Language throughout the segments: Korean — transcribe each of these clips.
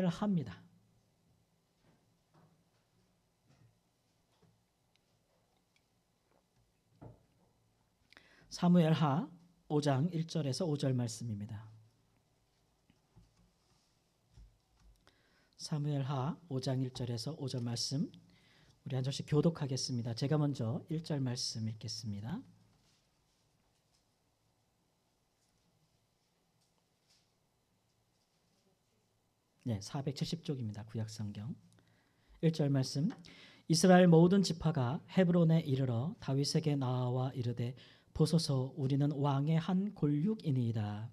사무엘하입니다. 사무엘하 5장 1절에서 5절 말씀입니다. 사무엘하 5장 1절에서 5절 말씀 우리 한 절씩 교독하겠습니다. 제가 먼저 1절 말씀 읽겠습니다. 네, 470쪽입니다. 구약성경 1절 말씀. 이스라엘 모든 지파가 헤브론에 이르러 다윗에게 나와 이르되 보소서 우리는 왕의 한 골육이니이다.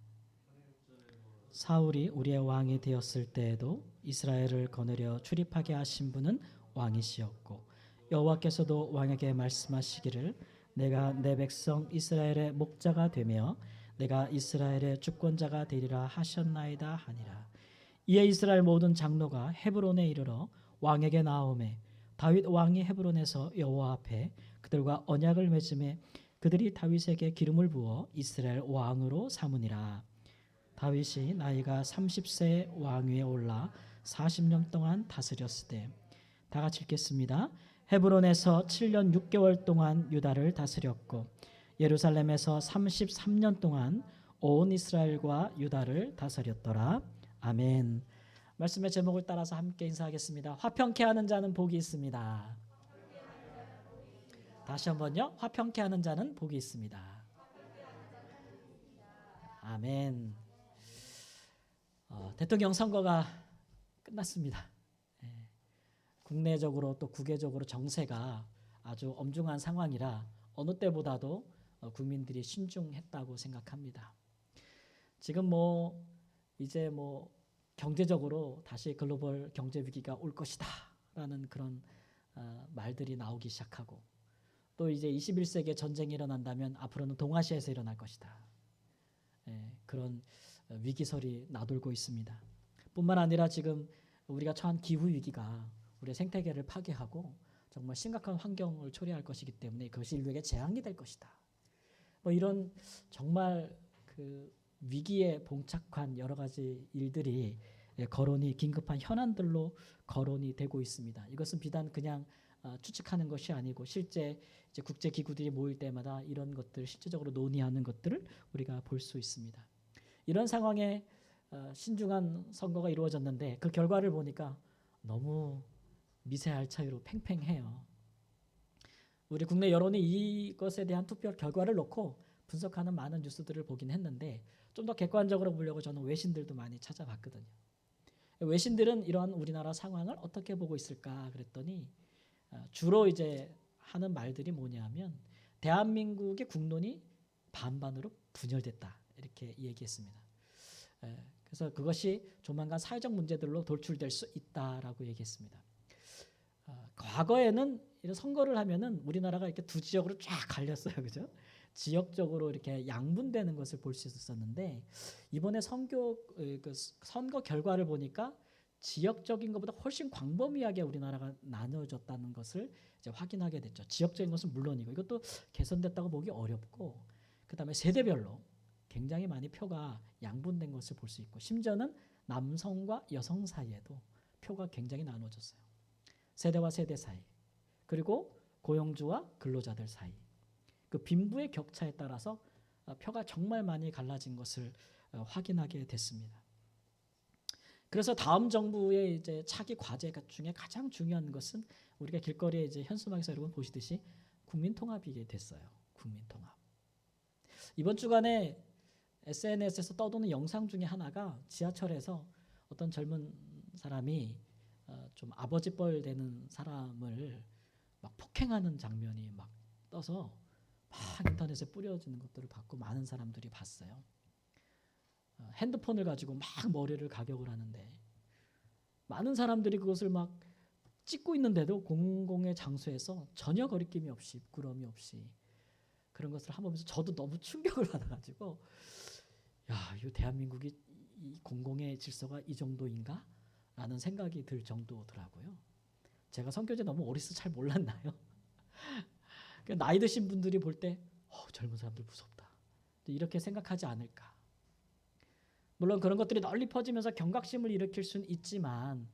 사울이 우리의 왕이 되었을 때에도 이스라엘을 거느려 출입하게 하신 분은 왕이시었고 여호와께서도 왕에게 말씀하시기를 내가 내 백성 이스라엘의 목자가 되며 내가 이스라엘의 주권자가 되리라 하셨나이다 하니라. 이에 이스라엘 모든 장로가 헤브론에 이르러 왕에게 나오매 다윗 왕이 헤브론에서 여호와 앞에 그들과 언약을 맺음에 그들이 다윗에게 기름을 부어 이스라엘 왕으로 삼으니라. 다윗이 나이가 30세에 왕위에 올라 40년 동안 다스렸으되 다 같이 읽겠습니다. 헤브론에서 7년 6개월 동안 유다를 다스렸고 예루살렘에서 33년 동안 온 이스라엘과 유다를 다스렸더라. 아멘. 말씀의 제목을 따라서 함께 인사하겠습니다. 화평케 하는 자는 복이 있습니다. 다시 한번요. 화평케 하는 자는 복이 있습니다. 아멘. 대통령 선거가 끝났습니다. 국내적으로 또 국외적으로 정세가 아주 엄중한 상황이라 어느 때보다도 국민들이 신중했다고 생각합니다. 지금 이제 경제적으로 다시 글로벌 경제 위기가 올 것이다라는 그런 말들이 나오기 시작하고 또 이제 21세기에 전쟁이 일어난다면 앞으로는 동아시아에서 일어날 것이다. 그런 위기설이 나돌고 있습니다. 뿐만 아니라 지금 우리가 처한 기후 위기가 우리의 생태계를 파괴하고 정말 심각한 환경을 초래할 것이기 때문에 그것이 인류에게 재앙이 될 것이다. 이런 정말 그 위기에 봉착한 여러 가지 일들이 거론이 긴급한 현안들로 거론이 되고 있습니다. 이것은 비단 그냥 추측하는 것이 아니고 실제 이제 국제 기구들이 모일 때마다 이런 것들 실제적으로 논의하는 것들을 우리가 볼 수 있습니다. 이런 상황에 신중한 선거가 이루어졌는데 그 결과를 보니까 너무 미세할 차이로 팽팽해요. 우리 국내 여론이 이것에 대한 투표 결과를 놓고 분석하는 많은 뉴스들을 보긴 했는데 좀 더 객관적으로 보려고 저는 외신들도 많이 찾아봤거든요. 외신들은 이러한 우리나라 상황을 어떻게 보고 있을까 그랬더니 주로 이제 하는 말들이 뭐냐면 대한민국의 국론이 반반으로 분열됐다 이렇게 얘기했습니다. 그래서 그것이 조만간 사회적 문제들로 돌출될 수 있다라고 얘기했습니다. 과거에는 이런 선거를 하면은 우리나라가 이렇게 두 지역으로 쫙 갈렸어요, 그죠? 지역적으로 이렇게 양분되는 것을 볼 수 있었는데 이번에 선거 결과를 보니까 지역적인 것보다 훨씬 광범위하게 우리나라가 나눠졌다는 것을 이제 확인하게 됐죠. 지역적인 것은 물론이고 이것도 개선됐다고 보기 어렵고 그다음에 세대별로 굉장히 많이 표가 양분된 것을 볼 수 있고 심지어는 남성과 여성 사이에도 표가 굉장히 나눠졌어요. 세대와 세대 사이 그리고 고용주와 근로자들 사이 그 빈부의 격차에 따라서 표가 정말 많이 갈라진 것을 확인하게 됐습니다. 그래서 다음 정부의 이제 차기 과제 중에 가장 중요한 것은 우리가 길거리에 이제 현수막에서 여러분 보시듯이 국민통합이 됐어요. 국민통합. 이번 주간에 SNS에서 떠도는 영상 중에 하나가 지하철에서 어떤 젊은 사람이 좀 아버지뻘 되는 사람을 막 폭행하는 장면이 막 떠서 막 인터넷에 뿌려지는 것들을 봤고 많은 사람들이 봤어요. 핸드폰을 가지고 막 머리를 가격을 하는데 많은 사람들이 그것을 막 찍고 있는데도 공공의 장소에서 전혀 거리낌이 없이 부끄러움이 없이 그런 것을 한번 보면서 저도 너무 충격을 받아가지고 야, 이 대한민국이 이 공공의 질서가 이 정도인가? 라는 생각이 들 정도더라고요. 제가 성교제 너무 어리서 잘 몰랐나요? 나이 드신 분들이 볼 때 젊은 사람들 무섭다. 이렇게 생각하지 않을까. 물론 그런 것들이 널리 퍼지면서 경각심을 일으킬 수는 있지만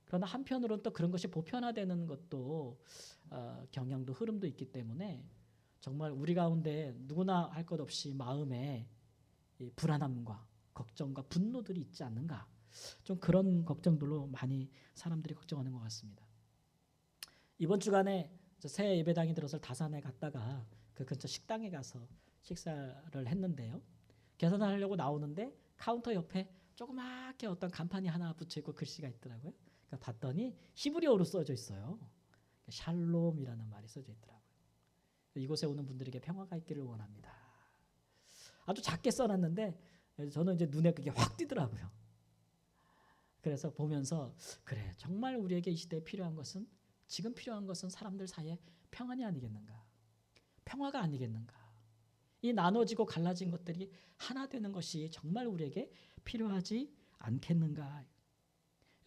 그러나 한편으로는 또 그런 것이 보편화되는 것도 경향도 흐름도 있기 때문에 정말 우리 가운데 누구나 할 것 없이 마음에 이 불안함과 걱정과 분노들이 있지 않는가, 좀 그런 걱정들로 많이 사람들이 걱정하는 것 같습니다. 이번 주간에 새 예배당이 들어서 다산에 갔다가 그 근처 식당에 가서 식사를 했는데요. 계산을 하려고 나오는데 카운터 옆에 조그맣게 어떤 간판이 하나 붙여 있고 글씨가 있더라고요. 그러니까 봤더니 히브리어로 써져 있어요. 샬롬이라는 말이 써져 있더라고요. 이곳에 오는 분들에게 평화가 있기를 원합니다. 아주 작게 써놨는데 저는 이제 눈에 그게 확 띄더라고요. 그래서 보면서 그래, 정말 우리에게 이 시대에 필요한 것은, 지금 필요한 것은 사람들 사이에 평안이 아니겠는가, 평화가 아니겠는가. 이 나눠지고 갈라진 것들이 하나 되는 것이 정말 우리에게 필요하지 않겠는가.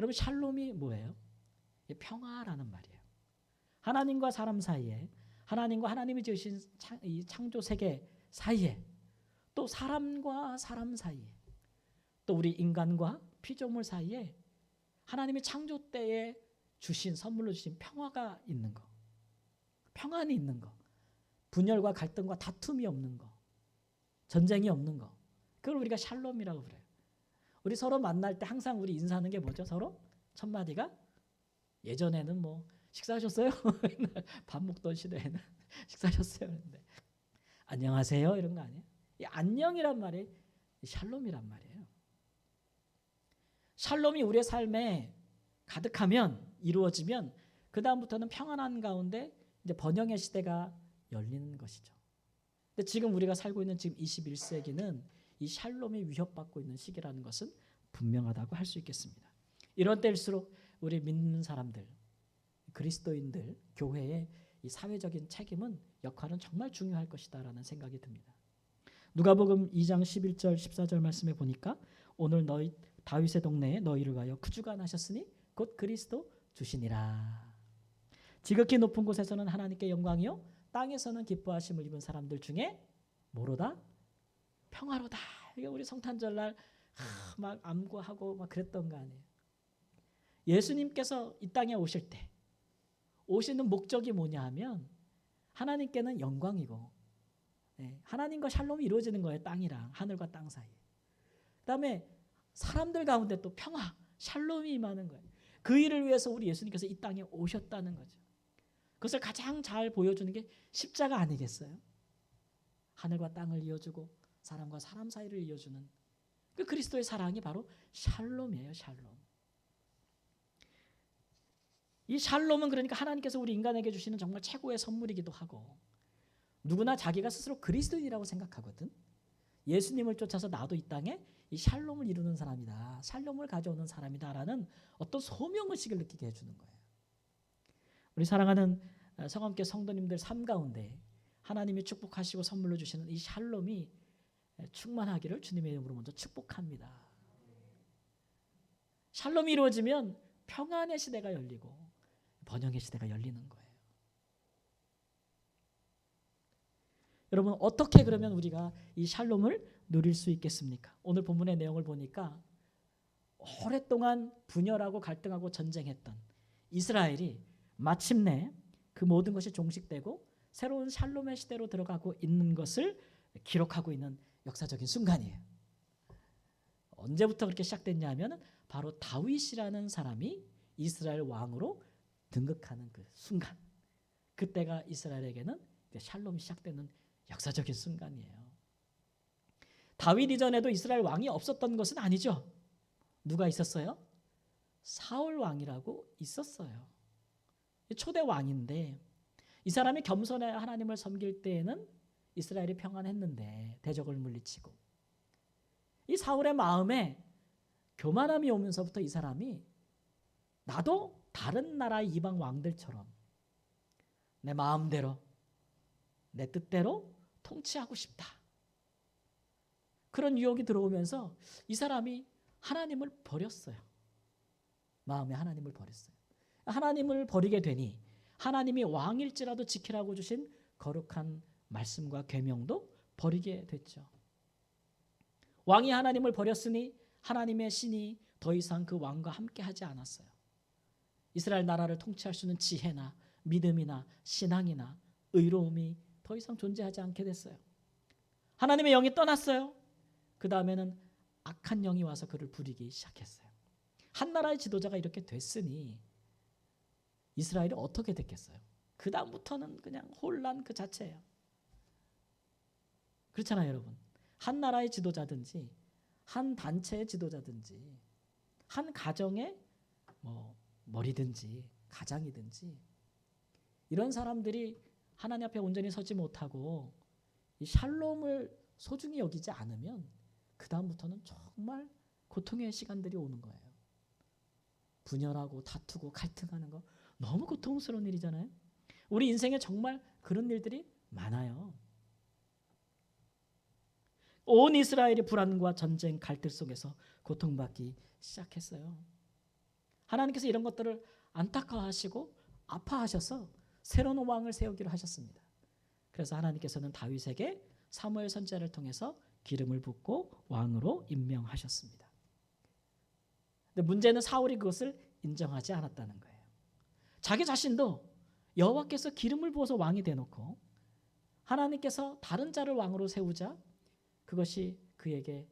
여러분, 샬롬이 뭐예요? 평화라는 말이에요. 하나님과 사람 사이에, 하나님과 하나님이 지으신 이 창조 세계 사이에, 또 사람과 사람 사이에, 또 우리 인간과 피조물 사이에 하나님이 창조 때에 주신, 선물로 주신 평화가 있는 거, 평안이 있는 거, 분열과 갈등과 다툼이 없는 거, 전쟁이 없는 거, 그걸 우리가 샬롬이라고 그래요. 우리 서로 만날 때 항상 우리 인사하는 게 뭐죠? 서로 첫 마디가, 예전에는 뭐 식사하셨어요? 밥 먹던 시대에는 식사하셨어요? 그런데 안녕하세요 이런 거 아니에요? 이 안녕이란 말이 샬롬이란 말이에요. 샬롬이 우리의 삶에 가득하면, 이루어지면 그 다음부터는 평안한 가운데 이제 번영의 시대가 열리는 것이죠. 근데 지금 우리가 살고 있는 지금 21세기는 이 샬롬이 위협받고 있는 시기라는 것은 분명하다고 할 수 있겠습니다. 이런 때일수록 우리 믿는 사람들, 그리스도인들, 교회의 이 사회적인 책임은, 역할은 정말 중요할 것이다라는 생각이 듭니다. 누가복음 2장 11절 14절 말씀에 보니까 오늘 너희 다윗의 동네에 너희를 위하여 구주가 나셨으니 곧 그리스도 주시니라. 지극히 높은 곳에서는 하나님께 영광이요 땅에서는 기뻐하심을 입은 사람들 중에 뭐로다? 평화로다. 이게 우리 성탄절날 막 암구하고 막 그랬던 거 아니에요. 예수님께서 이 땅에 오실 때 오시는 목적이 뭐냐 하면 하나님께는 영광이고, 하나님과 샬롬이 이루어지는 거예요. 땅이랑 하늘과 땅 사이에. 그다음에 사람들 가운데 또 평화, 샬롬이 임하는 거예요. 그 일을 위해서 우리 예수님께서 이 땅에 오셨다는 거죠. 그것을 가장 잘 보여주는 게 십자가 아니겠어요? 하늘과 땅을 이어주고 사람과 사람 사이를 이어주는 그 그리스도의 사랑이 바로 샬롬이에요. 샬롬. 이 샬롬은 그러니까 하나님께서 우리 인간에게 주시는 정말 최고의 선물이기도 하고, 누구나 자기가 스스로 그리스도인이라고 생각하거든. 예수님을 쫓아서 나도 이 땅에 이 샬롬을 이루는 사람이다, 샬롬을 가져오는 사람이다라는 어떤 소명의식을 느끼게 해주는 거예요. 우리 사랑하는 성함께 성도님들 삶 가운데 하나님이 축복하시고 선물로 주시는 이 샬롬이 충만하기를 주님의 이름으로 먼저 축복합니다. 샬롬이 이루어지면 평안의 시대가 열리고 번영의 시대가 열리는 거예요. 여러분, 어떻게 그러면 우리가 이 샬롬을 누릴 수 있겠습니까? 오늘 본문의 내용을 보니까 오랫동안 분열하고 갈등하고 전쟁했던 이스라엘이 마침내 그 모든 것이 종식되고 새로운 샬롬의 시대로 들어가고 있는 것을 기록하고 있는 역사적인 순간이에요. 언제부터 그렇게 시작됐냐 하면 바로 다윗이라는 사람이 이스라엘 왕으로 등극하는 그 순간, 그때가 이스라엘에게는 샬롬이 시작되는 역사적인 순간이에요. 다윗 이전에도 이스라엘 왕이 없었던 것은 아니죠. 누가 있었어요? 사울 왕이라고 있었어요. 초대 왕인데 이 사람이 겸손해 하나님을 섬길 때에는 이스라엘이 평안했는데 대적을 물리치고, 이 사울의 마음에 교만함이 오면서부터 이 사람이 나도 다른 나라의 이방 왕들처럼 내 마음대로 내 뜻대로 통치하고 싶다, 그런 유혹이 들어오면서 이 사람이 하나님을 버렸어요. 마음에 하나님을 버렸어요. 하나님을 버리게 되니 하나님이 왕일지라도 지키라고 주신 거룩한 말씀과 계명도 버리게 됐죠. 왕이 하나님을 버렸으니 하나님의 신이 더 이상 그 왕과 함께 하지 않았어요. 이스라엘 나라를 통치할 수 있는 지혜나 믿음이나 신앙이나 의로움이 더 이상 존재하지 않게 됐어요. 하나님의 영이 떠났어요. 그 다음에는 악한 영이 와서 그를 부리기 시작했어요. 한 나라의 지도자가 이렇게 됐으니 이스라엘이 어떻게 됐겠어요? 그 다음부터는 그냥 혼란 그 자체예요. 그렇잖아요, 여러분. 한 나라의 지도자든지 한 단체의 지도자든지 한 가정의 머리든지 가장이든지 이런 사람들이 하나님 앞에 온전히 서지 못하고 이 샬롬을 소중히 여기지 않으면 그 다음부터는 정말 고통의 시간들이 오는 거예요. 분열하고 다투고 갈등하는 거 너무 고통스러운 일이잖아요. 우리 인생에 정말 그런 일들이 많아요. 온 이스라엘이 불안과 전쟁, 갈등 속에서 고통받기 시작했어요. 하나님께서 이런 것들을 안타까워하시고 아파하셔서 새로운 왕을 세우기로 하셨습니다. 그래서 하나님께서는 다윗에게 사무엘 선지자를 통해서 기름을 붓고 왕으로 임명하셨습니다. 근데 문제는 사울이 그것을 인정하지 않았다는 거예요. 자기 자신도 여호와께서 기름을 부어서 왕이 되놓고 하나님께서 다른 자를 왕으로 세우자 그것이 그에게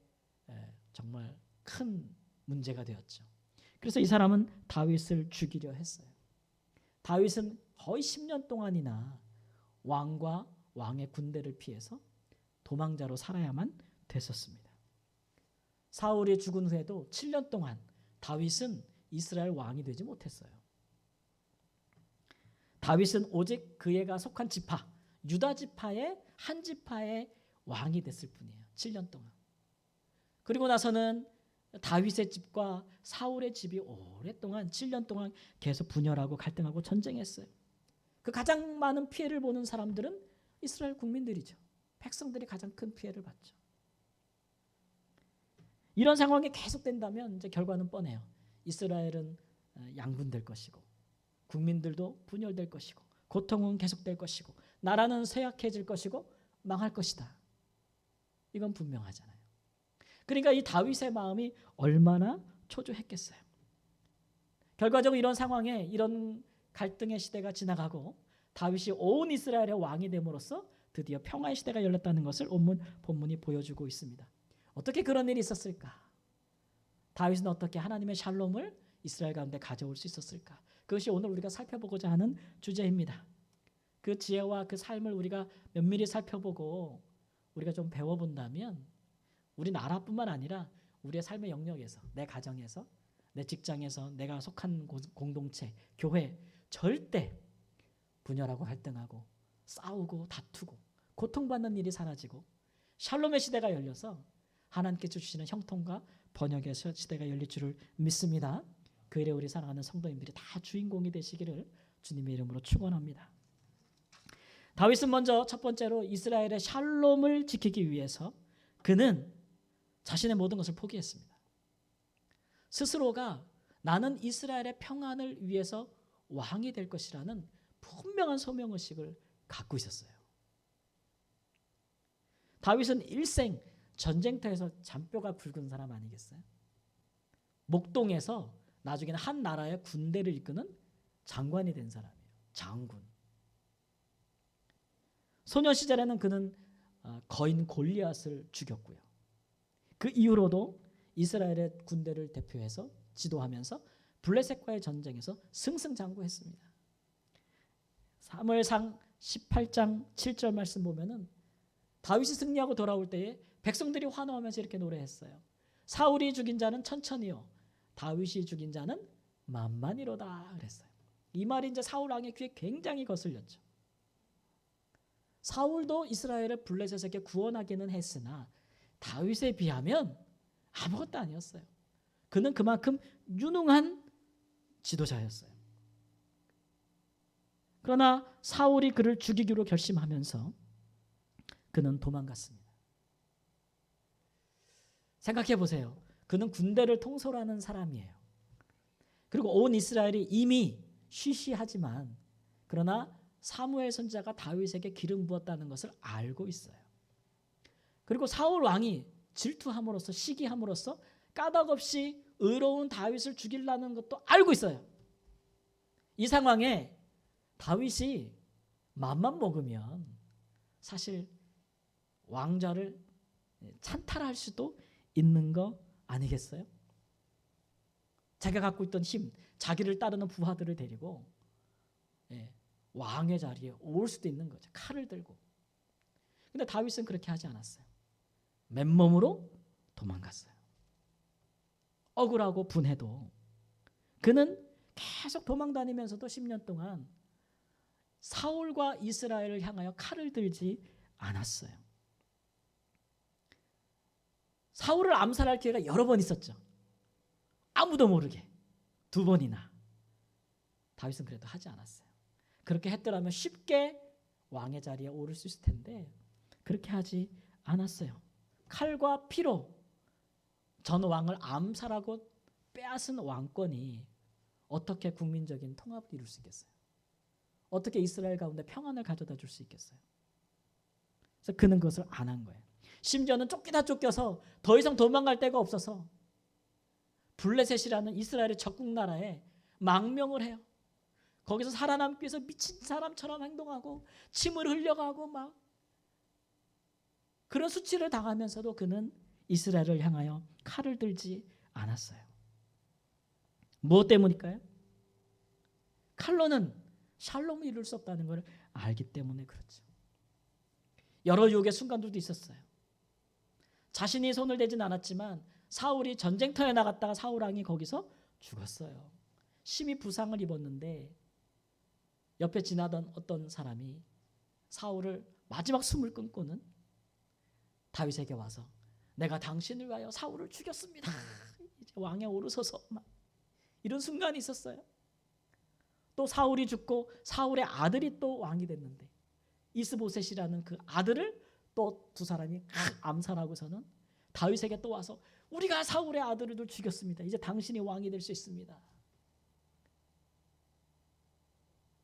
정말 큰 문제가 되었죠. 그래서 이 사람은 다윗을 죽이려 했어요. 다윗은 거의 10년 동안이나 왕과 왕의 군대를 피해서 도망자로 살아야만 됐었습니다. 사울이 죽은 후에도 7년 동안 다윗은 이스라엘 왕이 되지 못했어요. 다윗은 오직 그애가 속한 지파, 유다 지파의 한 지파의 왕이 됐을 뿐이에요. 7년 동안. 그리고 나서는 다윗의 집과 사울의 집이 오랫동안 7년 동안 계속 분열하고 갈등하고 전쟁했어요. 그 가장 많은 피해를 보는 사람들은 이스라엘 국민들이죠. 백성들이 가장 큰 피해를 봤죠. 이런 상황이 계속된다면 이제 결과는 뻔해요. 이스라엘은 양분될 것이고 국민들도 분열될 것이고 고통은 계속될 것이고 나라는 쇠약해질 것이고 망할 것이다. 이건 분명하잖아요. 그러니까 이 다윗의 마음이 얼마나 초조했겠어요. 결과적으로 이런 상황에 이런 갈등의 시대가 지나가고 다윗이 온 이스라엘의 왕이 됨으로써 드디어 평화의 시대가 열렸다는 것을 본문이 보여주고 있습니다. 어떻게 그런 일이 있었을까? 다윗은 어떻게 하나님의 샬롬을 이스라엘 가운데 가져올 수 있었을까? 그것이 오늘 우리가 살펴보고자 하는 주제입니다. 그 지혜와 그 삶을 우리가 면밀히 살펴보고 우리가 좀 배워본다면 우리 나라뿐만 아니라 우리의 삶의 영역에서, 내 가정에서, 내 직장에서, 내가 속한 공동체, 교회 절대 분열하고 갈등하고 싸우고 다투고 고통받는 일이 사라지고 샬롬의 시대가 열려서 하나님께서 주시는 형통과 번영의 시대가 열릴 줄을 믿습니다. 그 일에 우리 사랑하는 성도님들이 다 주인공이 되시기를 주님의 이름으로 축원합니다. 다윗은 먼저 첫 번째로 이스라엘의 샬롬을 지키기 위해서 그는 자신의 모든 것을 포기했습니다. 스스로가 나는 이스라엘의 평안을 위해서 왕이 될 것이라는 분명한 소명의식을 갖고 있었어요. 다윗은 일생 전쟁터에서 잔뼈가 굵은 사람 아니겠어요? 목동에서 나중에는 한 나라의 군대를 이끄는 장관이 된 사람이에요. 장군. 소년 시절에는 그는 거인 골리앗을 죽였고요. 그 이후로도 이스라엘의 군대를 대표해서 지도하면서 블레셋과의 전쟁에서 승승장구했습니다. 사무엘상 18장 7절 말씀 보면은 다윗이 승리하고 돌아올 때에 백성들이 환호하면서 이렇게 노래했어요. 사울이 죽인 자는 천천히요, 다윗이 죽인 자는 만만히로다 그랬어요. 이 말이 이제 사울 왕의 귀에 굉장히 거슬렸죠. 사울도 이스라엘을 블레셋에게 구원하기는 했으나 다윗에 비하면 아무것도 아니었어요. 그는 그만큼 유능한 지도자였어요. 그러나 사울이 그를 죽이기로 결심하면서 그는 도망갔습니다. 생각해 보세요. 그는 군대를 통솔하는 사람이에요. 그리고 온 이스라엘이 이미 쉬쉬하지만 그러나 사무엘 선지자가 다윗에게 기름 부었다는 것을 알고 있어요. 그리고 사울 왕이 질투함으로써 시기함으로써 까닭없이 의로운 다윗을 죽이려는 것도 알고 있어요. 이 상황에 다윗이 맘만 먹으면 사실 왕좌를 찬탈할 수도 있는 거 아니겠어요? 자기가 갖고 있던 힘, 자기를 따르는 부하들을 데리고 왕의 자리에 올 수도 있는 거죠. 칼을 들고. 근데 다윗은 그렇게 하지 않았어요. 맨몸으로 도망갔어요. 억울하고 분해도 그는 계속 도망다니면서도 10년 동안 사울과 이스라엘을 향하여 칼을 들지 않았어요. 사울을 암살할 기회가 여러 번 있었죠. 아무도 모르게 2번이나. 다윗은 그래도 하지 않았어요. 그렇게 했더라면 쉽게 왕의 자리에 오를 수 있을 텐데 그렇게 하지 않았어요. 칼과 피로 전 왕을 암살하고 빼앗은 왕권이 어떻게 국민적인 통합을 이룰 수 있겠어요? 어떻게 이스라엘 가운데 평안을 가져다 줄 수 있겠어요? 그래서 그는 그것을 안 한 거예요. 심지어는 쫓기다 쫓겨서 더 이상 도망갈 데가 없어서 블레셋이라는 이스라엘의 적국 나라에 망명을 해요. 거기서 살아남기 위해서 미친 사람처럼 행동하고 침을 흘려가고 막 그런 수치를 당하면서도 그는 이스라엘을 향하여 칼을 들지 않았어요. 무엇 때문일까요? 칼로는 샬롬을 이룰 수 없다는 걸 알기 때문에 그렇죠. 여러 유혹의 순간들도 있었어요. 자신이 손을 대진 않았지만 사울이 전쟁터에 나갔다가 사울 왕이 거기서 죽었어요. 심히 부상을 입었는데 옆에 지나던 어떤 사람이 사울을 마지막 숨을 끊고는 다윗에게 와서 내가 당신을 위하여 사울을 죽였습니다. 이제 왕에 오르소서. 이런 순간이 있었어요. 또 사울이 죽고 사울의 아들이 또 왕이 됐는데 이스보셋이라는 그 아들을 또 두 사람이 암살하고서는 다윗에게 또 와서 우리가 사울의 아들을 죽였습니다. 이제 당신이 왕이 될 수 있습니다.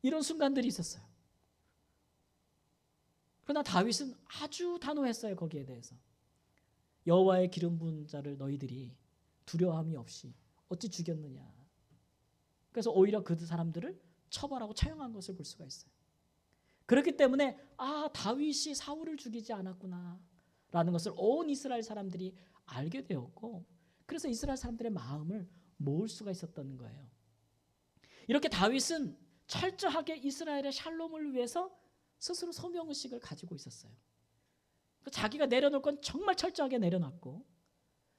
이런 순간들이 있었어요. 그러나 다윗은 아주 단호했어요. 거기에 대해서. 여호와의 기름 부은 자를 너희들이 두려움이 없이 어찌 죽였느냐. 그래서 오히려 그 사람들을 처벌하고 처형한 것을 볼 수가 있어요. 그렇기 때문에 다윗이 사울을 죽이지 않았구나 라는 것을 온 이스라엘 사람들이 알게 되었고 그래서 이스라엘 사람들의 마음을 모을 수가 있었던 거예요. 이렇게 다윗은 철저하게 이스라엘의 샬롬을 위해서 스스로 소명의식을 가지고 있었어요. 자기가 내려놓을 건 정말 철저하게 내려놨고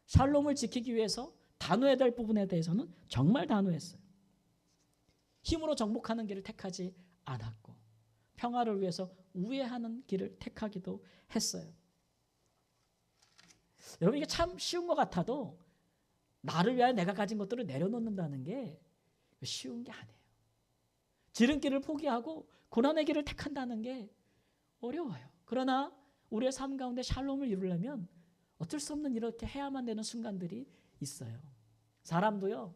샬롬을 지키기 위해서 단호해야 될 부분에 대해서는 정말 단호했어요. 힘으로 정복하는 길을 택하지 않았고 평화를 위해서 우애하는 길을 택하기도 했어요. 여러분 이게 참 쉬운 것 같아도 나를 위하여 내가 가진 것들을 내려놓는다는 게 쉬운 게 아니에요. 지름길을 포기하고 고난의 길을 택한다는 게 어려워요. 그러나 우리의 삶 가운데 샬롬을 이루려면 어쩔 수 없는 이렇게 해야만 되는 순간들이 있어요. 사람도요.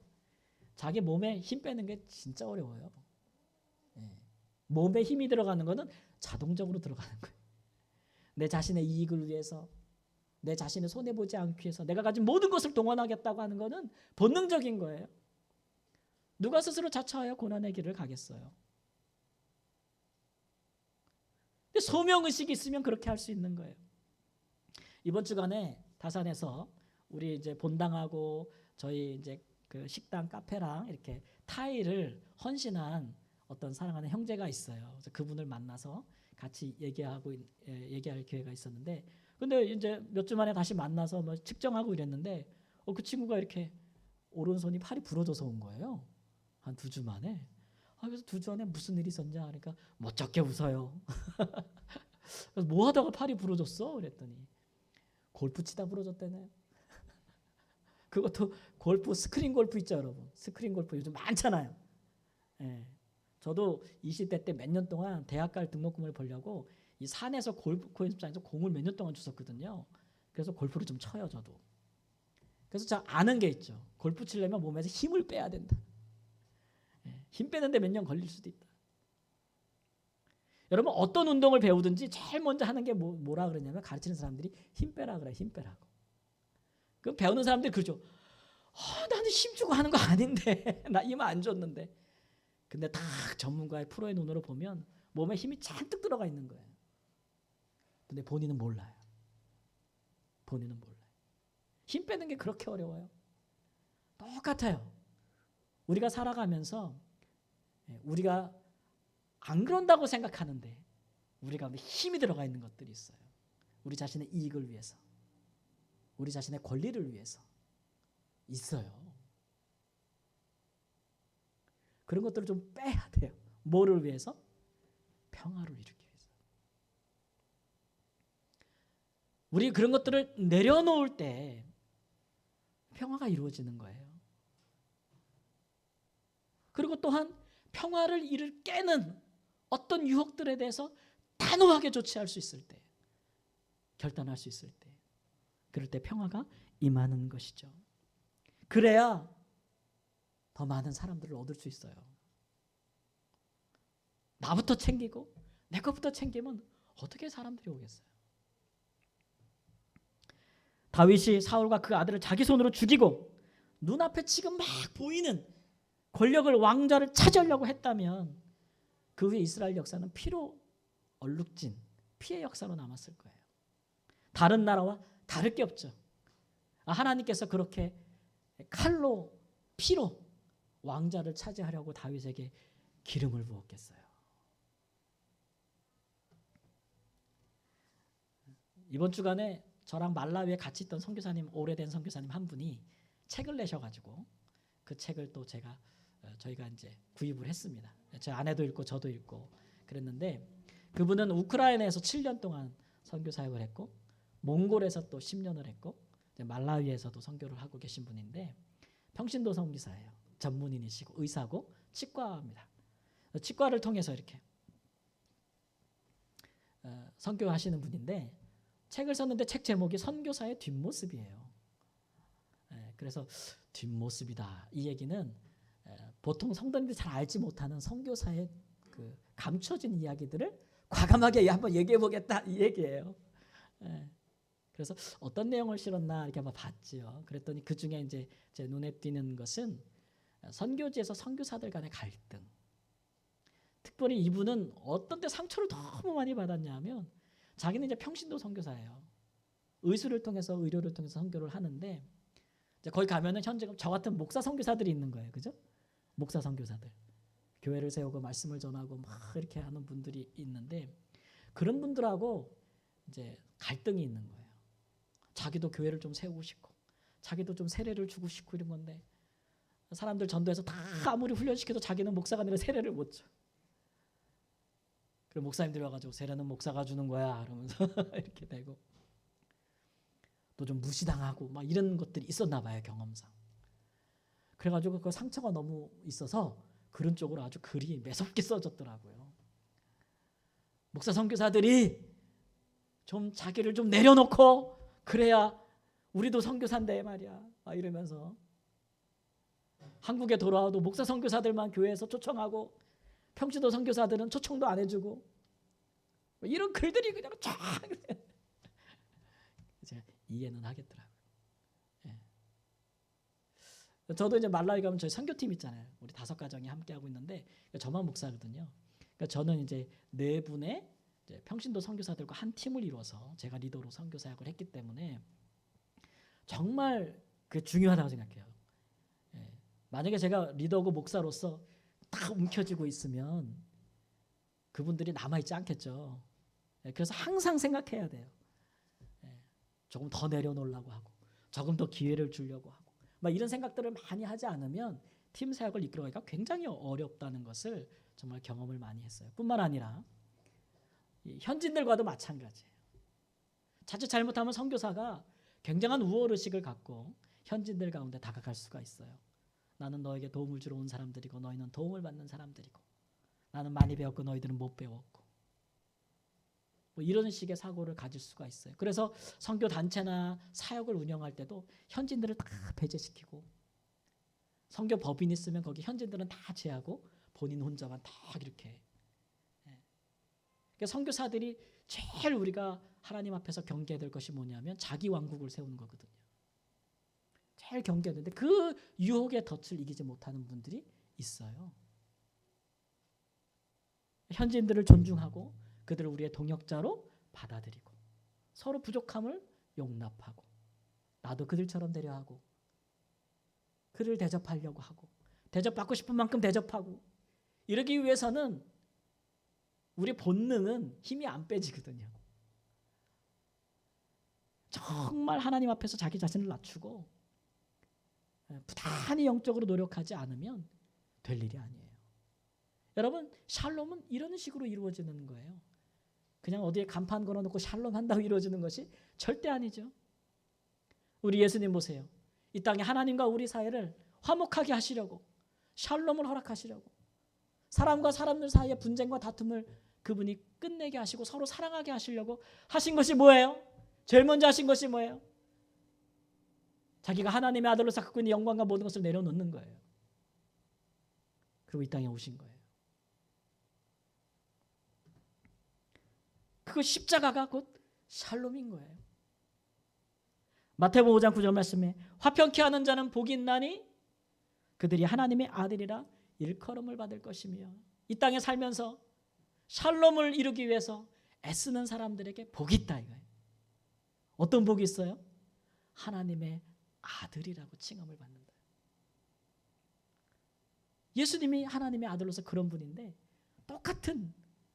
자기 몸에 힘 빼는 게 진짜 어려워요. 몸에 힘이 들어가는 거는 자동적으로 들어가는 거예요. 내 자신의 이익을 위해서 내 자신의 손해보지 않기 위해서 내가 가진 모든 것을 동원하겠다고 하는 거는 본능적인 거예요. 누가 스스로 자처하여 고난의 길을 가겠어요. 근데 소명의식이 있으면 그렇게 할 수 있는 거예요. 이번 주간에 다산에서 우리 이제 본당하고 저희 이제 그 식당 카페랑 이렇게 타일을 헌신한 어떤 사랑하는 형제가 있어요. 그래서 그분을 만나서 같이 얘기할 기회가 있었는데, 근데 이제 몇 주 만에 다시 만나서 뭐 측정하고 이랬는데, 그 친구가 이렇게 오른손이 팔이 부러져서 온 거예요. 한 2주 만에. 그래서 2주 안에 무슨 일이 있었냐 하니까 멋쩍게 웃어요. 그래서 뭐 하다가 팔이 부러졌어? 그랬더니 골프 치다 부러졌다네. 그것도 골프, 스크린 골프 있죠, 여러분. 스크린 골프 요즘 많잖아요. 저도 20대 때 몇 년 동안 대학 갈 등록금을 벌려고 이 산에서 골프 연습장에서 공을 몇 년 동안 줬었거든요. 그래서 골프를 좀 쳐요, 저도. 그래서 제가 아는 게 있죠. 골프 치려면 몸에서 힘을 빼야 된다. 힘 빼는데 몇 년 걸릴 수도 있다. 여러분 어떤 운동을 배우든지 제일 먼저 하는 게 뭐라 그러냐면 가르치는 사람들이 힘 빼라 그래, 힘 빼라고. 그 배우는 사람들이 그러죠. 나는 힘주고 하는 거 아닌데 나 힘 안 줬는데. 근데 딱 전문가의 프로의 눈으로 보면 몸에 힘이 잔뜩 들어가 있는 거예요. 근데 본인은 몰라요. 본인은 몰라요. 힘 빼는 게 그렇게 어려워요. 똑같아요. 우리가 살아가면서 우리가 안 그런다고 생각하는데 우리 가운데 힘이 들어가 있는 것들이 있어요. 우리 자신의 이익을 위해서, 우리 자신의 권리를 위해서 있어요. 그런 것들을 좀 빼야 돼요. 뭐를 위해서? 평화를 이루기 위해서. 우리 그런 것들을 내려놓을 때 평화가 이루어지는 거예요. 그리고 또한 평화를 이룰 깨는 어떤 유혹들에 대해서 단호하게 조치할 수 있을 때, 결단할 수 있을 때, 그럴 때 평화가 임하는 것이죠. 그래야 더 많은 사람들을 얻을 수 있어요. 나부터 챙기고 내 것부터 챙기면 어떻게 사람들이 오겠어요? 다윗이 사울과 그 아들을 자기 손으로 죽이고 눈앞에 지금 막 보이는 권력을, 왕좌를 차지하려고 했다면 그 후에 이스라엘 역사는 피로 얼룩진 피의 역사로 남았을 거예요. 다른 나라와 다를 게 없죠. 하나님께서 그렇게 칼로, 피로 왕좌를 차지하려고 다윗에게 기름을 부었겠어요. 이번 주간에 저랑 말라위에 같이 있던 선교사님, 오래된 선교사님 한 분이 책을 내셔가지고 그 책을 또 저희가 이제 구입을 했습니다. 제 아내도 읽고 저도 읽고 그랬는데, 그분은 우크라이나에서 7년 동안 선교 사역을 했고 몽골에서 또 10년을 했고 말라위에서도 선교를 하고 계신 분인데 평신도 선교사예요. 전문인이시고 의사고 치과입니다. 치과를 통해서 이렇게 선교하시는 분인데 책을 썼는데 책 제목이 선교사의 뒷모습이에요. 그래서 뒷모습이다. 이 얘기는 보통 성도님들이 잘 알지 못하는 선교사의 그 감춰진 이야기들을 과감하게 한번 얘기해 보겠다 이 얘기예요. 그래서 어떤 내용을 실었나 이렇게 한번 봤지요. 그랬더니 그 중에 이제 제 눈에 띄는 것은 선교지에서 선교사들 간의 갈등. 특별히 이분은 어떤 때 상처를 너무 많이 받았냐면 자기는 이제 평신도 선교사예요. 의술을 통해서 의료를 통해서 선교를 하는데 이제 거기 가면은 현재 저 같은 목사 선교사들이 있는 거예요, 그죠? 목사 선교사들 교회를 세우고 말씀을 전하고 막 이렇게 하는 분들이 있는데 그런 분들하고 이제 갈등이 있는 거예요. 자기도 교회를 좀 세우고 싶고 자기도 좀 세례를 주고 싶고 이런 건데 사람들 전도해서 다 아무리 훈련시켜도 자기는 목사가 아니라 세례를 못 줘. 그럼 목사님들이 와가지고 세례는 목사가 주는 거야 그러면서 이렇게 되고 또 좀 무시당하고 막 이런 것들이 있었나 봐요, 경험상. 그래가지고 그 상처가 너무 있어서 그런 쪽으로 아주 글이 매섭게 써졌더라고요. 목사 선교사들이 좀 자기를 좀 내려놓고 그래야 우리도 선교사인데 말이야 막 이러면서 한국에 돌아와도 목사 선교사들만 교회에서 초청하고 평신도 선교사들은 초청도 안 해주고 이런 글들이 그냥 쫙 제가 이해는 하겠더라고요. 저도 이제 말라위 가면 저희 선교팀 있잖아요. 우리 5가정이 함께 하고 있는데 저만 목사거든요. 그러니까 저는 이제 4분의 이제 평신도 선교사들과 한 팀을 이루어서 제가 리더로 선교 사역을 했기 때문에 정말 그 중요하다고 생각해요. 만약에 제가 리더고 목사로서 딱 움켜쥐고 있으면 그분들이 남아있지 않겠죠. 그래서 항상 생각해야 돼요. 조금 더 내려놓으려고 하고 조금 더 기회를 주려고 하고 막 이런 생각들을 많이 하지 않으면 팀 사역을 이끌어가기가 굉장히 어렵다는 것을 정말 경험을 많이 했어요. 뿐만 아니라 현지인들과도 마찬가지예요. 자칫 잘못하면 선교사가 굉장한 우월의식을 갖고 현지인들 가운데 다가갈 수가 있어요. 나는 너에게 도움을 주러 온 사람들이고 너희는 도움을 받는 사람들이고 나는 많이 배웠고 너희들은 못 배웠고 뭐 이런 식의 사고를 가질 수가 있어요. 그래서 선교 단체나 사역을 운영할 때도 현지인들을 다 배제시키고 선교 법인이 있으면 거기 현지인들은 다 제하고 본인 혼자만 딱 이렇게. 그러니까 선교사들이 제일 우리가 하나님 앞에서 경계해야 될 것이 뭐냐면 자기 왕국을 세우는 거거든요. 제일 경계했는데 그 유혹의 덫을 이기지 못하는 분들이 있어요. 현지인들을 존중하고 그들을 우리의 동역자로 받아들이고 서로 부족함을 용납하고 나도 그들처럼 되려 하고 그를 대접하려고 하고 대접받고 싶은 만큼 대접하고 이러기 위해서는 우리 본능은 힘이 안 빼지거든요. 정말 하나님 앞에서 자기 자신을 낮추고 부단히 영적으로 노력하지 않으면 될 일이 아니에요. 여러분, 샬롬은 이런 식으로 이루어지는 거예요. 그냥 어디에 간판 걸어놓고 샬롬 한다고 이루어지는 것이 절대 아니죠. 우리 예수님 보세요. 이 땅에 하나님과 우리 사이를 화목하게 하시려고 샬롬을 허락하시려고 사람과 사람들 사이의 분쟁과 다툼을 그분이 끝내게 하시고 서로 사랑하게 하시려고 하신 것이 뭐예요? 제일 먼저 하신 것이 뭐예요? 자기가 하나님의 아들로서 갖고 있는 영광과 모든 것을 내려놓는 거예요. 그리고 이 땅에 오신 거예요. 그 십자가가 곧 샬롬인 거예요. 마태복음 5장 9절 말씀에 화평케 하는 자는 복이 있나니 그들이 하나님의 아들이라 일컬음을 받을 것이며 이 땅에 살면서 샬롬을 이루기 위해서 애쓰는 사람들에게 복이 있다 이거예요. 어떤 복이 있어요? 하나님의 아들이라고 칭함을 받는다. 예수님이 하나님의 아들로서 그런 분인데 똑같은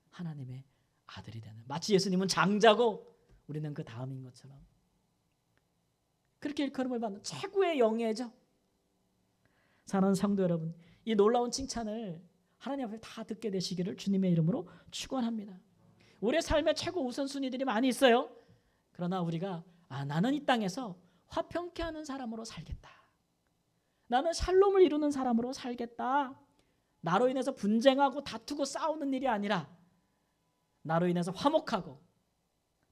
하나님의 아들이 되는, 마치 예수님은 장자고 우리는 그 다음인 것처럼 그렇게 일컬음을 받는 최고의 영예죠. 사랑하는 성도 여러분, 이 놀라운 칭찬을 하나님 앞에 다 듣게 되시기를 주님의 이름으로 축원합니다. 우리의 삶에 최고 우선순위들이 많이 있어요. 그러나 우리가 나는 이 땅에서 화평케 하는 사람으로 살겠다. 나는 샬롬을 이루는 사람으로 살겠다. 나로 인해서 분쟁하고 다투고 싸우는 일이 아니라 나로 인해서 화목하고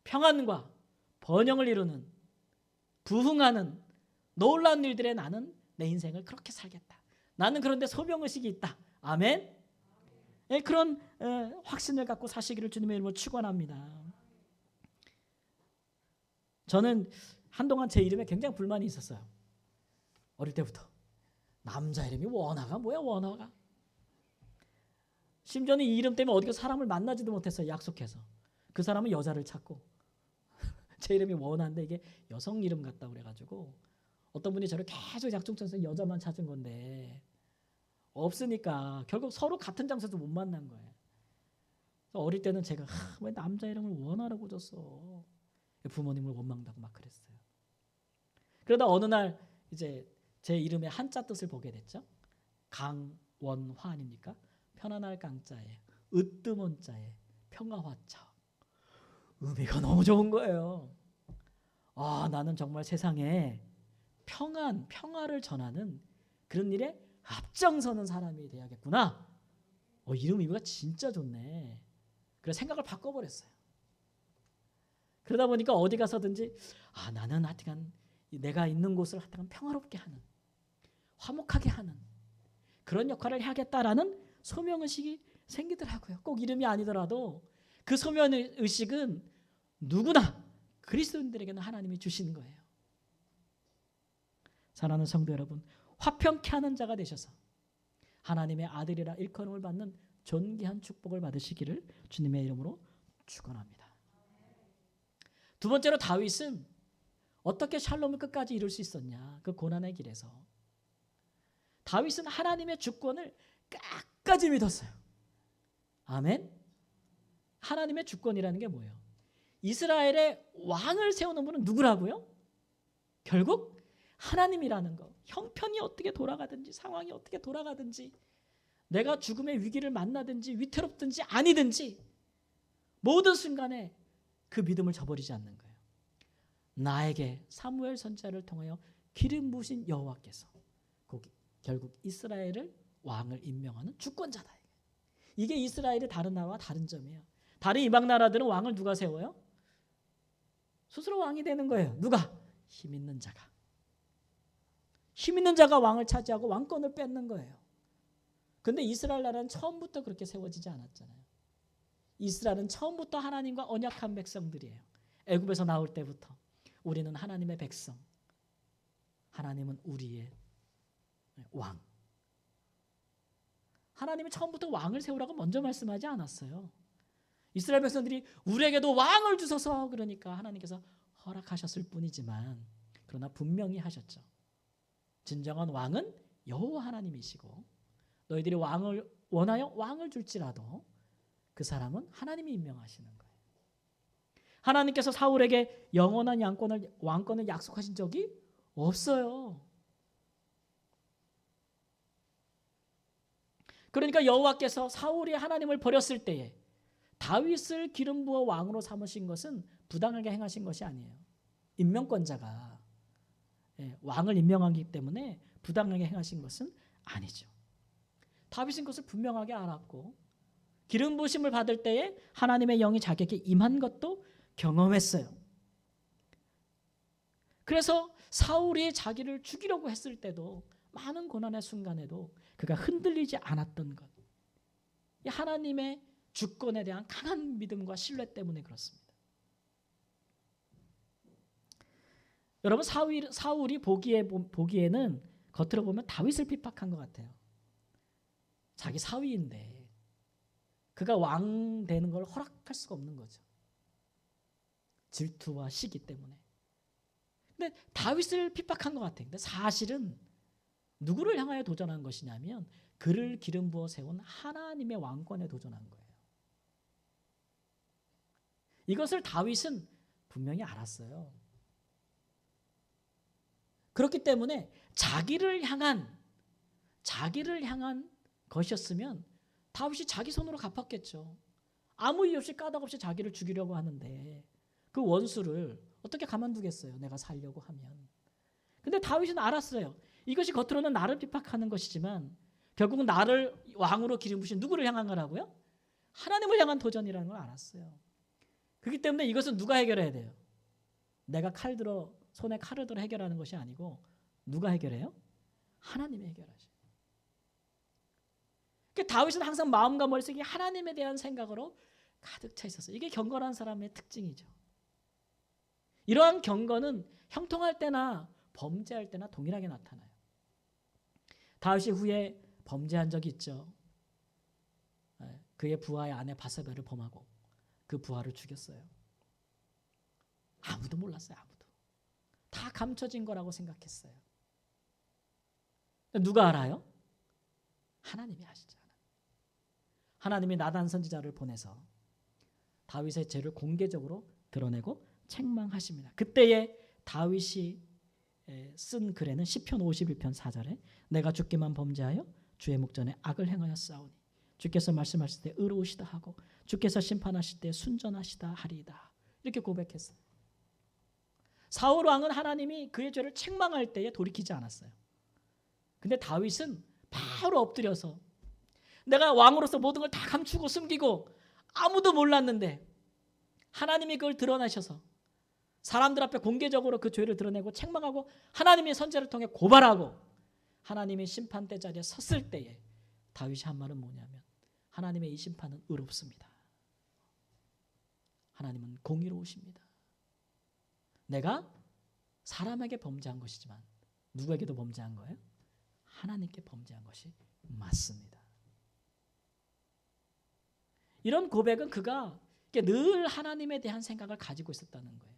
평안과 번영을 이루는 부흥하는 놀라운 일들에 나는 내 인생을 그렇게 살겠다. 나는 그런데 소명의식이 있다. 아멘. 네, 그런 확신을 갖고 사시기를 주님의 이름으로 축원합니다. 저는 한동안 제 이름에 굉장히 불만이 있었어요. 어릴 때부터. 남자 이름이 원화가 뭐야, 원화가. 심지어는 이 이름 때문에 어디 가서 사람을 만나지도 못했어요. 약속해서. 그 사람은 여자를 찾고 제 이름이 원화인데 이게 여성 이름 같다 그래가지고 어떤 분이 저를 계속 약속해서 여자만 찾은 건데 없으니까 결국 서로 같은 장소에서 못 만난 거예요. 어릴 때는 제가 왜 남자 이름을 원화라고 줬어. 부모님을 원망하고 막 그랬어요. 그러다 어느 날 이제 제 이름의 한자 뜻을 보게 됐죠. 강원화 아닙니까? 편안할 강자에 으뜸원자에 평화화자. 의미가 너무 좋은 거예요. 나는 정말 세상에 평화를 전하는 그런 일에 앞장서는 사람이 돼야겠구나. 이름 의미가 진짜 좋네. 그래서 생각을 바꿔버렸어요. 그러다 보니까 어디 가서든지 나는 하여튼 내가 있는 곳을 하여튼 평화롭게 하는, 화목하게 하는 그런 역할을 해야겠다라는 소명의식이 생기더라고요. 꼭 이름이 아니더라도 그 소명의식은 누구나 그리스도인들에게는 하나님이 주시는 거예요. 사랑하는 성도 여러분, 화평케 하는 자가 되셔서 하나님의 아들이라 일컬음을 받는 존귀한 축복을 받으시기를 주님의 이름으로 축원합니다. 두 번째로 다윗은 어떻게 샬롬을 끝까지 이룰 수 있었냐? 그 고난의 길에서 다윗은 하나님의 주권을 끝까지 믿었어요. 아멘. 하나님의 주권이라는 게 뭐예요? 이스라엘의 왕을 세우는 분은 누구라고요? 결국 하나님이라는 거. 형편이 어떻게 돌아가든지 상황이 어떻게 돌아가든지 내가 죽음의 위기를 만나든지 위태롭든지 아니든지 모든 순간에 그 믿음을 저버리지 않는 거예요. 나에게 사무엘 선지자를 통하여 기름 부으신 여호와께서 결국 이스라엘을 왕을 임명하는 주권자다. 이게 이스라엘의 다른 나라와 다른 점이에요. 다른 이방 나라들은 왕을 누가 세워요? 스스로 왕이 되는 거예요. 누가? 힘 있는 자가. 힘 있는 자가 왕을 차지하고 왕권을 뺏는 거예요. 그런데 이스라엘 나라는 처음부터 그렇게 세워지지 않았잖아요. 이스라엘은 처음부터 하나님과 언약한 백성들이에요. 애굽에서 나올 때부터 우리는 하나님의 백성, 하나님은 우리의 왕. 하나님이 처음부터 왕을 세우라고 먼저 말씀하지 않았어요. 이스라엘 백성들이 우리에게도 왕을 주소서 그러니까 하나님께서 허락하셨을 뿐이지만 그러나 분명히 하셨죠. 진정한 왕은 여호와 하나님이시고 너희들이 왕을 원하여 왕을 줄지라도 그 사람은 하나님이 임명하시는 거예요. 하나님께서 사울에게 영원한 왕권을 약속하신 적이 없어요. 그러니까 여호와께서 사울이 하나님을 버렸을 때에 다윗을 기름 부어 왕으로 삼으신 것은 부당하게 행하신 것이 아니에요. 임명권자가 왕을 임명하기 때문에 부당하게 행하신 것은 아니죠. 다윗은 그것을 분명하게 알았고 기름 부으심을 받을 때에 하나님의 영이 자기에게 임한 것도 경험했어요. 그래서 사울이 자기를 죽이려고 했을 때도 많은 고난의 순간에도 그가 흔들리지 않았던 것. 하나님의 주권에 대한 강한 믿음과 신뢰 때문에 그렇습니다. 여러분 사울이 보기에는 겉으로 보면 다윗을 핍박한 것 같아요. 자기 사위인데 그가 왕 되는 걸 허락할 수가 없는 거죠. 질투와 시기 때문에. 근데 다윗을 핍박한 것 같아요. 근데 사실은 누구를 향하여 도전한 것이냐면 그를 기름 부어 세운 하나님의 왕권에 도전한 거예요. 이것을 다윗은 분명히 알았어요. 그렇기 때문에 자기를 향한 것이었으면 다윗이 자기 손으로 갚았겠죠. 아무 이유 없이 까닭없이 자기를 죽이려고 하는데 그 원수를 어떻게 가만두겠어요. 내가 살려고 하면. 근데 다윗은 알았어요. 이것이 겉으로는 나를 핍박하는 것이지만 결국은 나를 왕으로 기름 부으신 누구를 향한 거라고요? 하나님을 향한 도전이라는 걸 알았어요. 그렇기 때문에 이것은 누가 해결해야 돼요? 내가 손에 칼을 들어 해결하는 것이 아니고 누가 해결해요? 하나님이 해결하셔요. 그러니까 다윗은 항상 마음과 머릿속에 하나님에 대한 생각으로 가득 차 있었어요. 이게 경건한 사람의 특징이죠. 이러한 경건은 형통할 때나 범죄할 때나 동일하게 나타나요. 다윗이 후에 범죄한 적이 있죠. 그의 부하의 아내 바세바를 범하고 그 부하를 죽였어요. 아무도 몰랐어요. 아무도. 다 감춰진 거라고 생각했어요. 누가 알아요? 하나님이 아시죠. 하나님이 나단 선지자를 보내서 다윗의 죄를 공개적으로 드러내고 책망하십니다. 그때에 다윗이 쓴 글에는 시편 51편 4절에 내가 주께만 범죄하여 주의 목전에 악을 행하였사오니 주께서 말씀하실 때 의로우시다 하고 주께서 심판하실 때 순전하시다 하리이다. 이렇게 고백했어요. 사울 왕은 하나님이 그의 죄를 책망할 때에 돌이키지 않았어요. 근데 다윗은 바로 엎드려서 내가 왕으로서 모든 걸 다 감추고 숨기고 아무도 몰랐는데 하나님이 그걸 드러내셔서 사람들 앞에 공개적으로 그 죄를 드러내고 책망하고 하나님의 선지자를 통해 고발하고 하나님의 심판대 자리에 섰을 때에 다윗이 한 말은 뭐냐면 하나님의 이 심판은 의롭습니다. 하나님은 공의로우십니다. 내가 사람에게 범죄한 것이지만 누구에게도 범죄한 거예요? 하나님께 범죄한 것이 맞습니다. 이런 고백은 그가 늘 하나님에 대한 생각을 가지고 있었다는 거예요.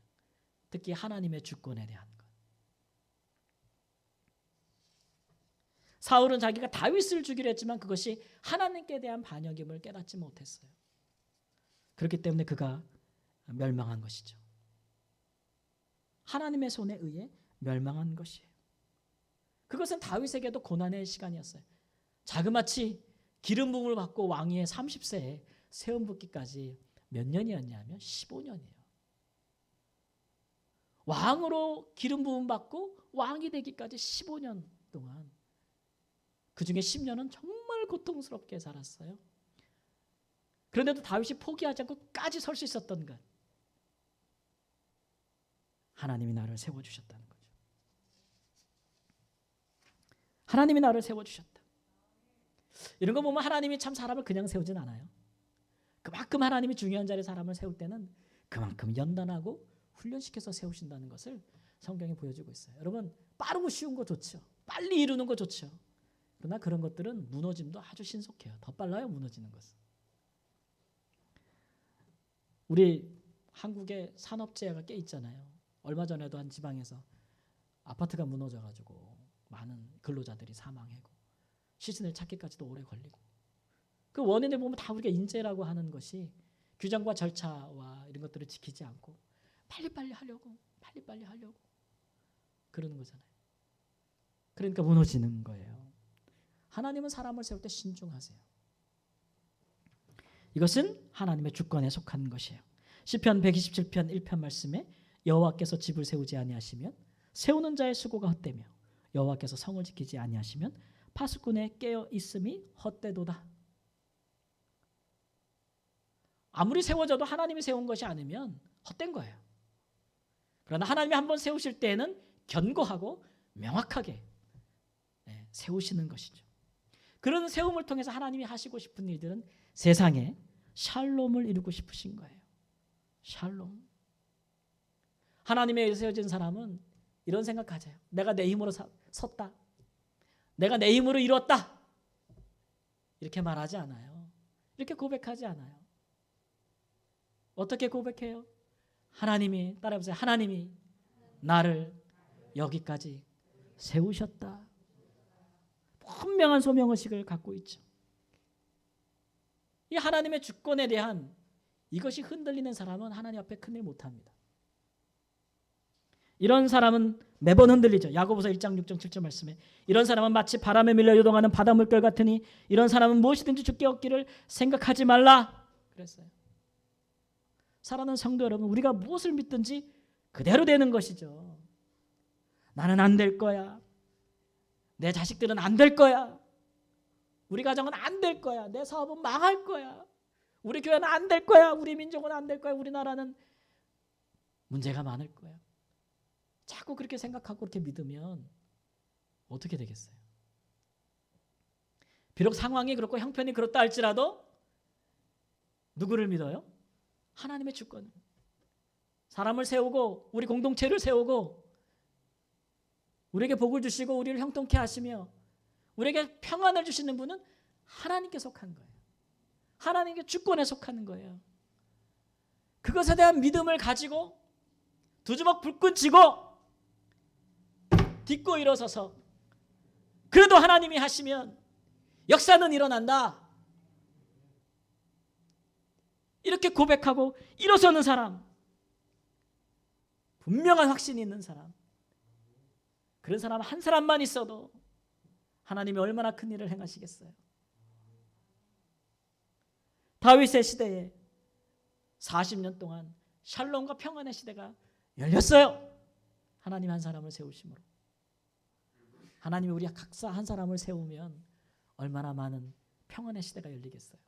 특히 하나님의 주권에 대한 것. 사울은 자기가 다윗을 죽이려 했지만 그것이 하나님께 대한 반역임을 깨닫지 못했어요. 그렇기 때문에 그가 멸망한 것이죠. 하나님의 손에 의해 멸망한 것이에요. 그것은 다윗에게도 고난의 시간이었어요. 자그마치 기름 부음을 받고 왕위에 30세에 세움 붙기까지 몇 년이었냐면 15년이에요. 왕으로 기름 부음 받고 왕이 되기까지 15년 동안 그 중에 10년은 정말 고통스럽게 살았어요. 그런데도 다윗이 포기하지 않고 끝까지 설 수 있었던 것. 하나님이 나를 세워주셨다는 거죠. 하나님이 나를 세워주셨다. 이런 거 보면 하나님이 참 사람을 그냥 세우진 않아요. 그만큼 하나님이 중요한 자리에 사람을 세울 때는 그만큼 연단하고 훈련시켜서 세우신다는 것을 성경이 보여주고 있어요. 여러분 빠르고 쉬운 거 좋죠. 빨리 이루는 거 좋죠. 그러나 그런 것들은 무너짐도 아주 신속해요. 더 빨라요, 무너지는 것은. 우리 한국에 산업재해가 꽤 있잖아요. 얼마 전에도 한 지방에서 아파트가 무너져가지고 많은 근로자들이 사망하고 시신을 찾기까지도 오래 걸리고, 그 원인을 보면 다 우리가 인재라고 하는 것이 규정과 절차와 이런 것들을 지키지 않고 빨리빨리 하려고 그러는 거잖아요. 그러니까 무너지는 거예요. 하나님은 사람을 세울 때 신중하세요. 이것은 하나님의 주권에 속한 것이에요. 시편 127편 1편 말씀에 여호와께서 집을 세우지 아니하시면 세우는 자의 수고가 헛되며 여호와께서 성을 지키지 아니하시면 파수꾼의 깨어 있음이 헛되도다. 아무리 세워져도 하나님이 세운 것이 아니면 헛된 거예요. 그러나 하나님이 한번 세우실 때에는 견고하고 명확하게 세우시는 것이죠. 그런 세움을 통해서 하나님이 하시고 싶은 일들은 세상에 샬롬을 이루고 싶으신 거예요. 샬롬. 하나님에 의해 세워진 사람은 이런 생각하죠. 내가 내 힘으로 섰다. 내가 내 힘으로 이뤘다. 이렇게 말하지 않아요. 이렇게 고백하지 않아요. 어떻게 고백해요? 하나님이, 따라해보세요. 하나님이 나를 여기까지 세우셨다. 분명한 소명의식을 갖고 있죠. 이 하나님의 주권에 대한 이것이 흔들리는 사람은 하나님 앞에 큰일 못합니다. 이런 사람은 매번 흔들리죠. 야고보서 1장 6절 7절 말씀에 이런 사람은 마치 바람에 밀려 요동하는 바닷물결 같으니 이런 사람은 무엇이든지 주께 얻기를 생각하지 말라 그랬어요. 사랑하는 성도 여러분, 우리가 무엇을 믿든지 그대로 되는 것이죠. 나는 안 될 거야. 내 자식들은 안 될 거야. 우리 가정은 안 될 거야. 내 사업은 망할 거야. 우리 교회는 안 될 거야. 우리 민족은 안 될 거야. 우리나라는 문제가 많을 거야. 자꾸 그렇게 생각하고 그렇게 믿으면 어떻게 되겠어요? 비록 상황이 그렇고 형편이 그렇다 할지라도 누구를 믿어요? 하나님의 주권을. 사람을 세우고 우리 공동체를 세우고 우리에게 복을 주시고 우리를 형통케 하시며 우리에게 평안을 주시는 분은 하나님께 속한 거예요. 하나님께 주권에 속하는 거예요. 그것에 대한 믿음을 가지고 두 주먹 불끈 쥐고 딛고 일어서서 그래도 하나님이 하시면 역사는 일어난다. 이렇게 고백하고 일어서는 사람, 분명한 확신이 있는 사람, 그런 사람 한 사람만 있어도 하나님이 얼마나 큰 일을 행하시겠어요. 다윗의 시대에 40년 동안 샬롬과 평안의 시대가 열렸어요. 하나님 한 사람을 세우심으로. 하나님이 우리 각자 한 사람을 세우면 얼마나 많은 평안의 시대가 열리겠어요.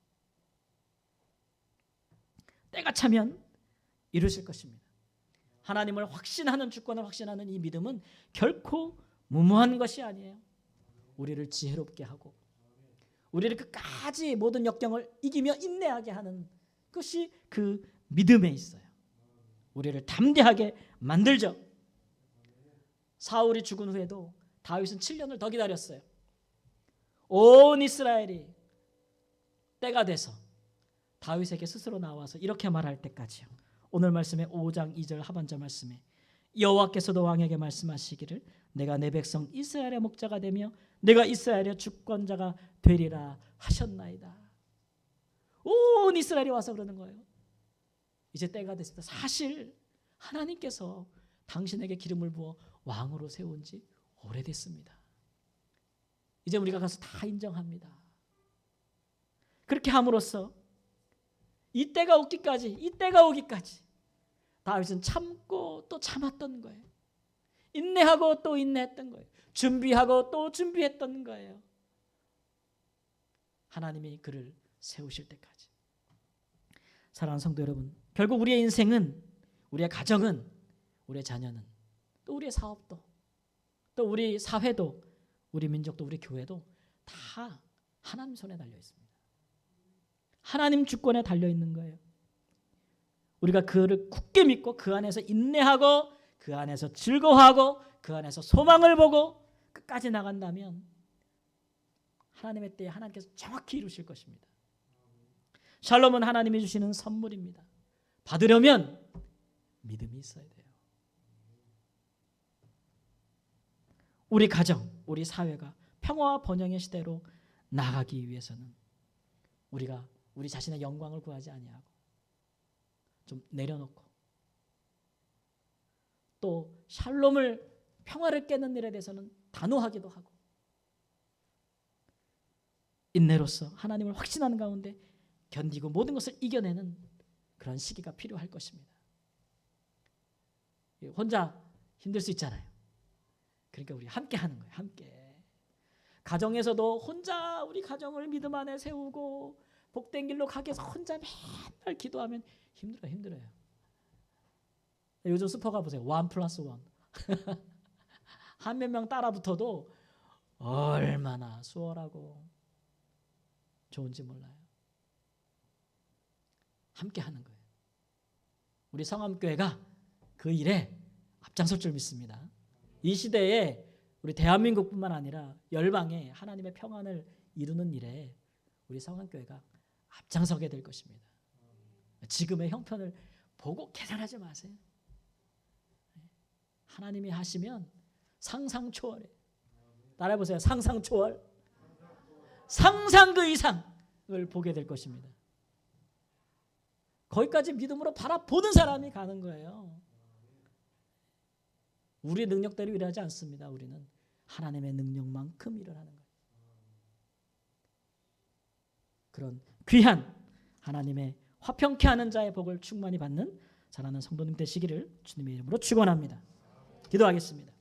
때가 차면 이루실 것입니다. 하나님을 확신하는, 주권을 확신하는 이 믿음은 결코 무모한 것이 아니에요. 우리를 지혜롭게 하고 우리를 끝까지 모든 역경을 이기며 인내하게 하는 것이 그 믿음에 있어요. 우리를 담대하게 만들죠. 사울이 죽은 후에도 다윗은 7년을 더 기다렸어요. 온 이스라엘이 때가 돼서 다윗에게 스스로 나와서 이렇게 말할 때까지요. 오늘 말씀에 5장 2절 하반절 말씀에 여호와께서도 왕에게 말씀하시기를 내가 내 백성 이스라엘의 목자가 되며 내가 이스라엘의 주권자가 되리라 하셨나이다. 온 이스라엘이 와서 그러는 거예요. 이제 때가 됐습니다. 사실 하나님께서 당신에게 기름을 부어 왕으로 세운 지 오래됐습니다. 이제 우리가 가서 다 인정합니다. 그렇게 함으로써 이 때가 오기까지 다윗은 참고 또 참았던 거예요. 인내하고 또 인내했던 거예요. 준비하고 또 준비했던 거예요. 하나님이 그를 세우실 때까지. 사랑하는 성도 여러분, 결국 우리의 인생은, 우리의 가정은, 우리의 자녀는, 또 우리의 사업도, 또 우리 사회도, 우리 민족도, 우리 교회도 다 하나님 손에 달려 있습니다. 하나님 주권에 달려 있는 거예요. 우리가 그를 굳게 믿고 그 안에서 인내하고 그 안에서 즐거워하고 그 안에서 소망을 보고 끝까지 나간다면 하나님의 때에 하나님께서 정확히 이루실 것입니다. 샬롬은 하나님이 주시는 선물입니다. 받으려면 믿음이 있어야 돼요. 우리 가정, 우리 사회가 평화와 번영의 시대로 나가기 위해서는 우리가 우리 자신의 영광을 구하지 아니하고 좀 내려놓고 또 샬롬을 평화를 깨는 일에 대해서는 단호하기도 하고 인내로서 하나님을 확신하는 가운데 견디고 모든 것을 이겨내는 그런 시기가 필요할 것입니다. 혼자 힘들 수 있잖아요. 그러니까 우리 함께 하는 거예요. 함께. 가정에서도 혼자 우리 가정을 믿음 안에 세우고 복된 길로 가기 위해서 혼자 맨날 기도하면 힘들어요. 요즘 슈퍼 가보세요. 1+1. 한 몇 명 따라 붙어도 얼마나 수월하고 좋은지 몰라요. 함께 하는 거예요. 우리 성암교회가 그 일에 앞장설 줄 믿습니다. 이 시대에 우리 대한민국뿐만 아니라 열방에 하나님의 평안을 이루는 일에 우리 성암교회가 앞장서게 될 것입니다. 지금의 형편을 보고 계산하지 마세요. 하나님이 하시면 상상 초월해. 따라해보세요. 상상 초월. 상상 그 이상을 보게 될 것입니다. 거기까지 믿음으로 바라보는 사람이 가는 거예요. 우리의 능력대로 일하지 않습니다. 우리는 하나님의 능력만큼 일을 하는 거예요. 그런 귀한 하나님의 화평케 하는 자의 복을 충만히 받는 사랑하는 성도님 되시기를 주님의 이름으로 축원합니다. 기도하겠습니다.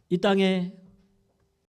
이 땅에